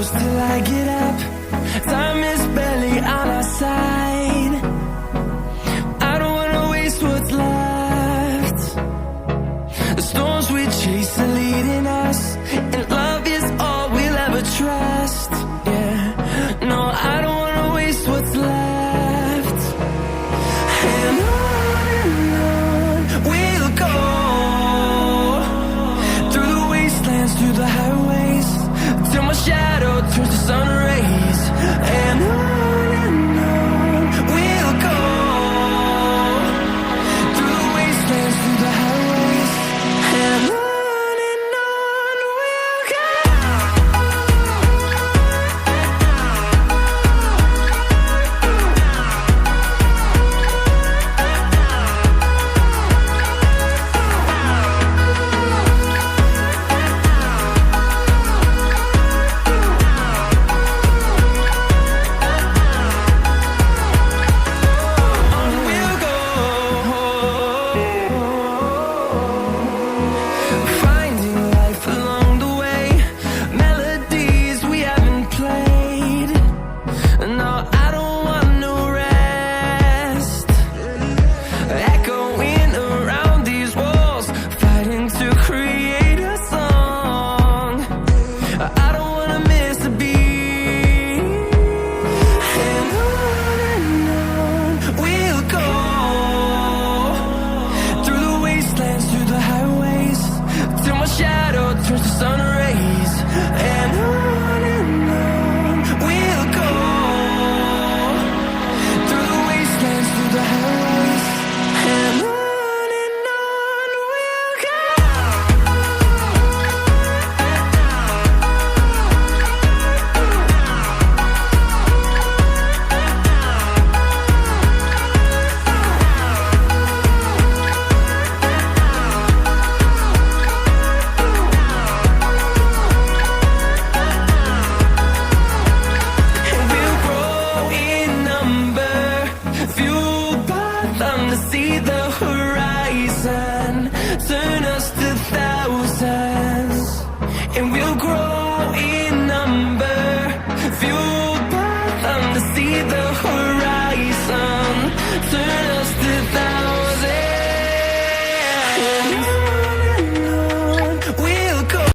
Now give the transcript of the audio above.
close till I get up. Time is barely on our side. I don't wanna waste what's left. The storms we chase are leading us, and love is all we'll ever trust. Yeah, no, I don't wanna waste what's left. And on we'll go, through the wastelands, through the highways, till my shadow turns to sun rays. And on we'll go, through the wastelands, through the highways, and on we'll go. Finding life along the way, melodies we haven't played. No, I don't want no rest. Echoing around these walls, fighting to create a song. I don't wanna miss a beat. And on we'll go, through the wastelands, through the highways, till my shadow turns to sun rays. And on we'll go, through the wastelands, through the highways, and on we'll go. And we'll grow in number, fueled by them to see the horizon, turn us to thousands. And we'll grow in